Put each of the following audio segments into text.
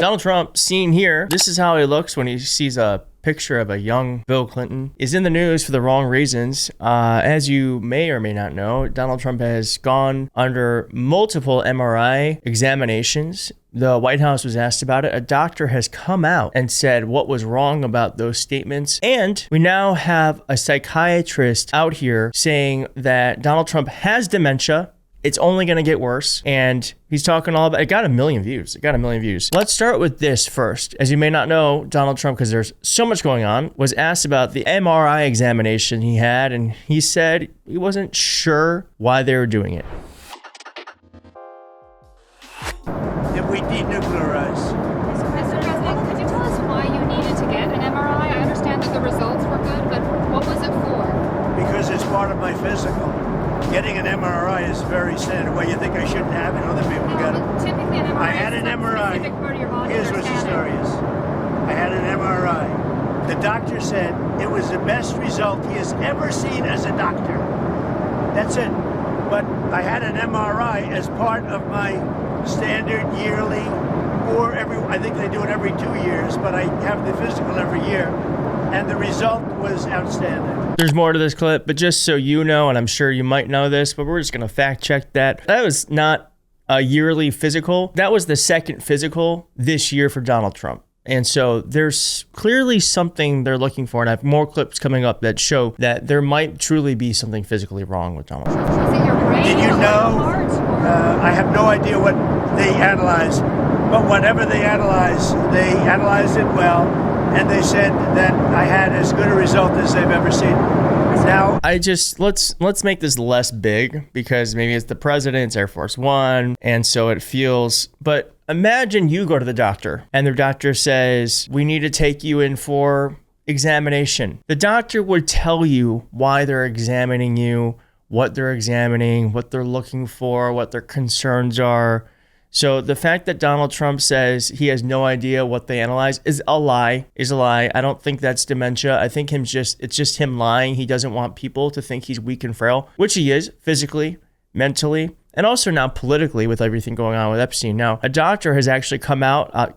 Donald Trump, seen here, this is how he looks when he sees a picture of a young Bill Clinton, is in the news for the wrong reasons. As you may or may not know, Donald Trump has gone under multiple MRI examinations. The White House was asked about it. A doctor has come out and said what was wrong about those statements. And we now have a psychiatrist out here saying that Donald Trump has dementia. It's only going to get worse. And he's talking all about it. Got a million views. Let's start with this first. As you may not know, Donald Trump, because there's so much going on, was asked about the MRI examination he had. And he said he wasn't sure why they were doing it. If we denuclearize. Mr. President, could you tell us why you needed to get an MRI? I understand that the results were good, but what was it for? Because it's part of my physical. Getting an MRI is very standard. Well, you think I shouldn't have it? Other people got it. Typically an MRI I had an MRI. Here's what the story is. I had an MRI. The doctor said it was the best result he has ever seen as a doctor. That's it. But I had an MRI as part of my standard yearly, or I think they do it every 2 years, but I have the physical every year, and the result was outstanding. There's more to this clip, but just so you know, and I'm sure you might know this, but we're just going to fact check that. That was not a yearly physical. That was the second physical this year for Donald Trump. And so there's clearly something they're looking for. And I have more clips coming up that show that there might truly be something physically wrong with Donald Trump. Was it your brain? Did you or know? heart, or... I have no idea what they analyzed, but whatever they analyzed it well, and they said that I had as good a result as they've ever seen. Now, let's make this less big, because maybe it's the president's Air Force One, and so it feels, but imagine you go to the doctor and the doctor says, we need to take you in for examination. The doctor would tell you why they're examining you, what they're examining, what they're looking for, what their concerns are. So the fact that Donald Trump says he has no idea what they analyze is a lie. I don't think that's dementia. I think it's just him lying. He doesn't want people to think he's weak and frail, which he is physically, mentally, and also now politically with everything going on with Epstein. Now, a doctor has actually come out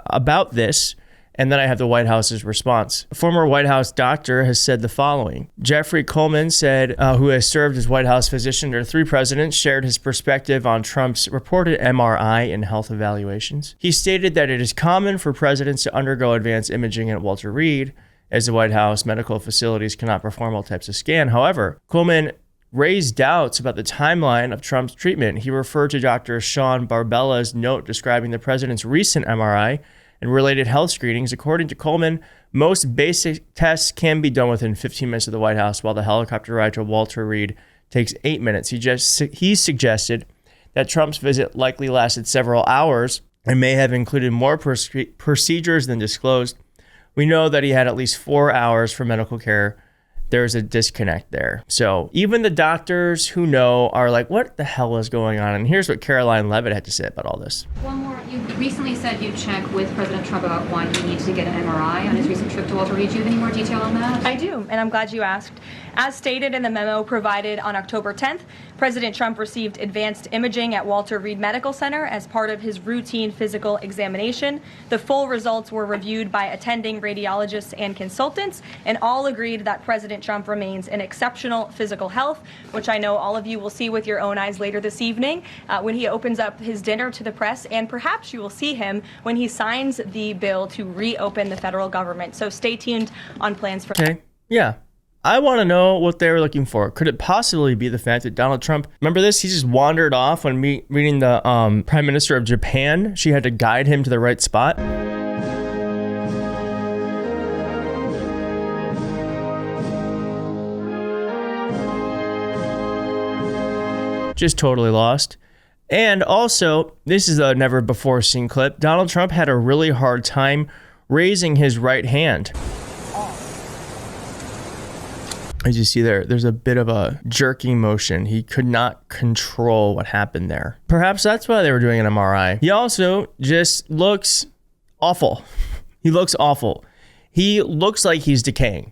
about this, and then I have the White House's response. A former White House doctor has said the following. Jeffrey Coleman said, who has served as White House physician under 3 presidents, shared his perspective on Trump's reported MRI and health evaluations. He stated that it is common for presidents to undergo advanced imaging at Walter Reed, as the White House medical facilities cannot perform all types of scan. However, Coleman raised doubts about the timeline of Trump's treatment. He referred to Dr. Sean Barbella's note describing the president's recent MRI and related health screenings. According to Coleman, most basic tests can be done within 15 minutes of the White House, while the helicopter ride to Walter Reed takes 8 minutes. He suggested that Trump's visit likely lasted several hours and may have included more procedures than disclosed. We know that he had at least 4 hours for medical care. There's a disconnect there. So even the doctors who know are like, what the hell is going on? And here's what Caroline Levitt had to say about all this. One more. You recently said you'd check with President Trump about why he needs to get an MRI on his recent trip to Walter Reed. Do you have any more detail on that? I do, and I'm glad you asked. As stated in the memo provided on October 10th, President Trump received advanced imaging at Walter Reed Medical Center as part of his routine physical examination. The full results were reviewed by attending radiologists and consultants, and all agreed that President Trump remains in exceptional physical health, which I know all of you will see with your own eyes later this evening when he opens up his dinner to the press, and perhaps you will see him when he signs the bill to reopen the federal government. So stay tuned on plans for... Okay, yeah. I want to know what they were looking for. Could it possibly be the fact that Donald Trump, remember this? He just wandered off when meeting the Prime Minister of Japan. She had to guide him to the right spot. Just totally lost. And also, this is a never before seen clip. Donald Trump had a really hard time raising his right hand. As you see there's a bit of a jerking motion. He could not control what happened there. Perhaps that's why they were doing an MRI. He also just looks awful. He looks awful. He looks like he's decaying.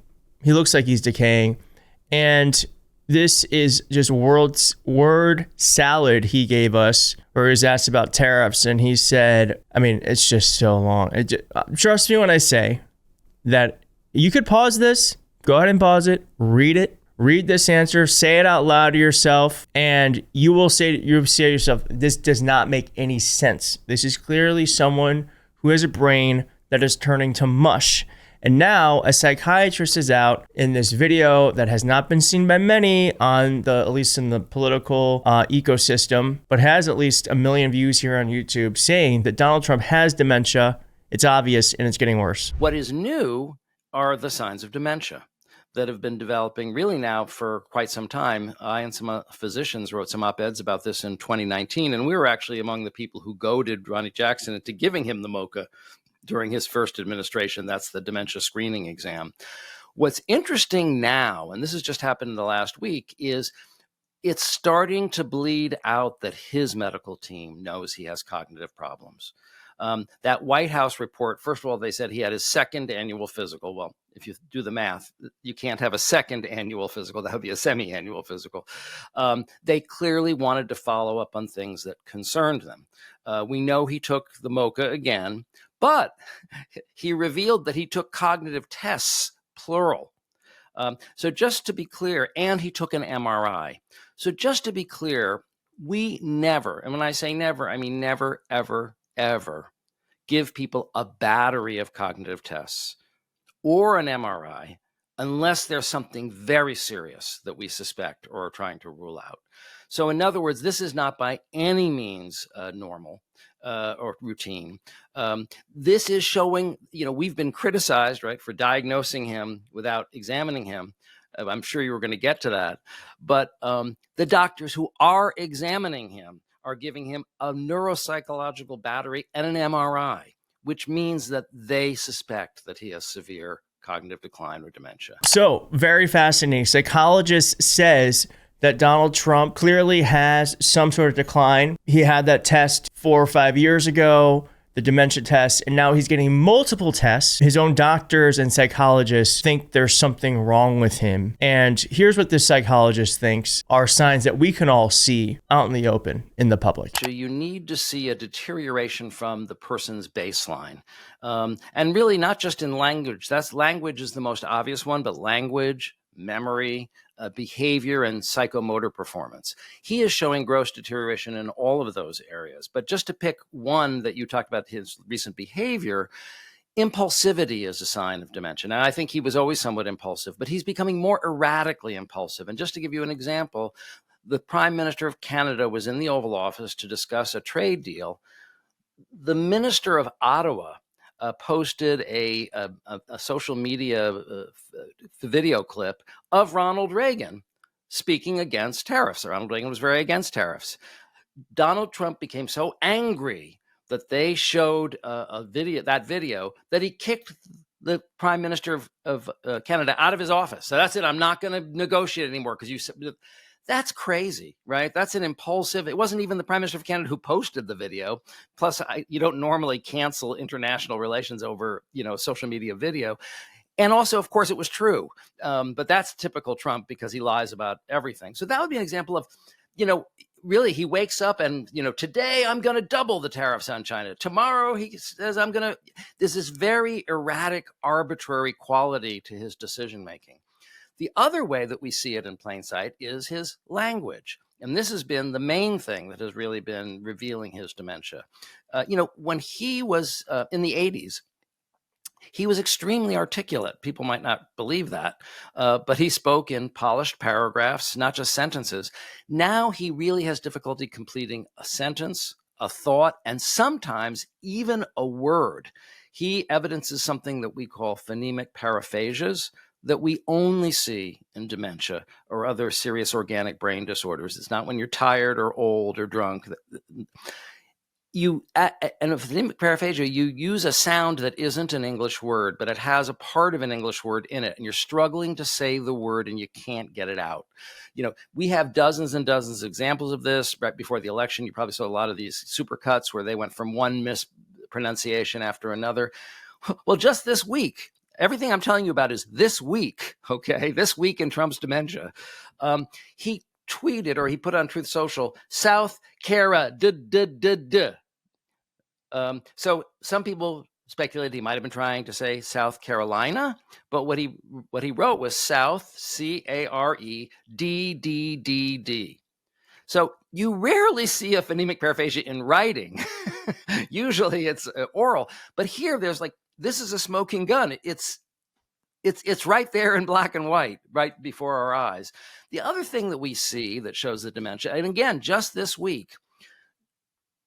And This is just word salad he gave us, where he was asked about tariffs, and he said, I mean, it's just so long. Trust me when I say that you could pause this, go ahead and pause it, read this answer, say it out loud to yourself, and you'll say to yourself, this does not make any sense. This is clearly someone who has a brain that is turning to mush. And now a psychiatrist is out in this video that has not been seen by many at least in the political ecosystem, but has at least 1 million views here on YouTube, saying that Donald Trump has dementia. It's obvious and it's getting worse. What is new are the signs of dementia that have been developing really now for quite some time. I and some physicians wrote some op-eds about this in 2019, and we were actually among the people who goaded Ronnie Jackson into giving him the MOCA during his first administration. That's the dementia screening exam. What's interesting now, and this has just happened in the last week, is it's starting to bleed out that his medical team knows he has cognitive problems. That White House report, first of all, they said he had his second annual physical. Well, if you do the math, you can't have a second annual physical. That would be a semi-annual physical. They clearly wanted to follow up on things that concerned them. We know he took the MOCA again, but he revealed that he took cognitive tests, plural. So just to be clear, and he took an MRI. So just to be clear, we never, and when I say never, I mean never, ever, ever give people a battery of cognitive tests or an MRI unless there's something very serious that we suspect or are trying to rule out. So in other words, this is not by any means normal or routine. This is showing, we've been criticized, right, for diagnosing him without examining him. I'm sure you were going to get to that. But the doctors who are examining him are giving him a neuropsychological battery and an MRI, which means that they suspect that he has severe cognitive decline or dementia. So, very fascinating. Psychologist says that Donald Trump clearly has some sort of decline. He had that test 4 or 5 years ago, the dementia test, and now he's getting multiple tests. His own doctors and psychologists think there's something wrong with him. And here's what this psychologist thinks are signs that we can all see out in the open, in the public. So you need to see a deterioration from the person's baseline. And really not just in language. Language is the most obvious one, but language, memory, behavior, and psychomotor performance. He is showing gross deterioration in all of those areas. But just to pick one that you talked about, his recent behavior, impulsivity is a sign of dementia. Now, I think he was always somewhat impulsive, but he's becoming more erratically impulsive. And just to give you an example, the Prime Minister of Canada was in the Oval Office to discuss a trade deal. The Minister of Ottawa posted a social media video clip of Ronald Reagan speaking against tariffs. Ronald Reagan was very against tariffs. Donald Trump became so angry that they showed a video that he kicked the Prime Minister of Canada out of his office. So that's it. I'm not going to negotiate anymore because you said. That's crazy, right? That's an impulsive. It wasn't even the Prime Minister of Canada who posted the video. Plus, you don't normally cancel international relations over, social media video. And also, of course, it was true. But that's typical Trump because he lies about everything. So that would be an example of, really he wakes up and, today I'm going to double the tariffs on China. Tomorrow he says there's this very erratic, arbitrary quality to his decision making. The other way that we see it in plain sight is his language. And this has been the main thing that has really been revealing his dementia. When he was in the 80s, he was extremely articulate. People might not believe that, but he spoke in polished paragraphs, not just sentences. Now he really has difficulty completing a sentence, a thought, and sometimes even a word. He evidences something that we call phonemic paraphasias, that we only see in dementia or other serious organic brain disorders. It's not when you're tired or old or drunk. And a phonemic paraphasia, you use a sound that isn't an English word, but it has a part of an English word in it, and you're struggling to say the word and you can't get it out. We have dozens and dozens of examples of this. Right before the election, you probably saw a lot of these supercuts where they went from one mispronunciation after another. Well, just this week, everything I'm telling you about is this week, okay? This week in Trump's dementia. He tweeted, or he put on Truth Social, South Cara. So some people speculated he might have been trying to say South Carolina, but what he wrote was South, CAREDDD. So you rarely see a phonemic paraphasia in writing. Usually it's oral, but here there's like, this is a smoking gun. It's right there in black and white, right before our eyes. The other thing that we see that shows the dementia, and again, just this week,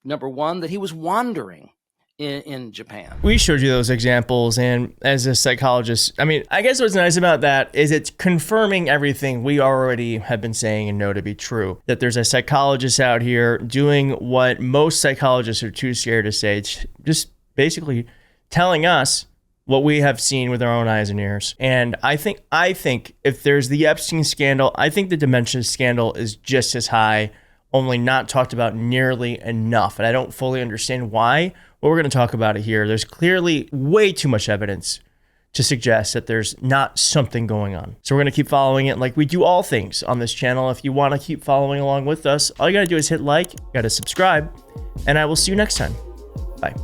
number one, that he was wandering in Japan. We showed you those examples, and as a psychologist, I mean, I guess what's nice about that is it's confirming everything we already have been saying and know to be true. That there's a psychologist out here doing what most psychologists are too scared to say, just basically telling us what we have seen with our own eyes and ears. And I think if there's the Epstein scandal, I think the dementia scandal is just as high, only not talked about nearly enough. And I don't fully understand why, but we're going to talk about it here. There's clearly way too much evidence to suggest that there's not something going on. So we're going to keep following it like we do all things on this channel. If you want to keep following along with us, all you got to do is hit like, you got to subscribe, and I will see you next time. Bye.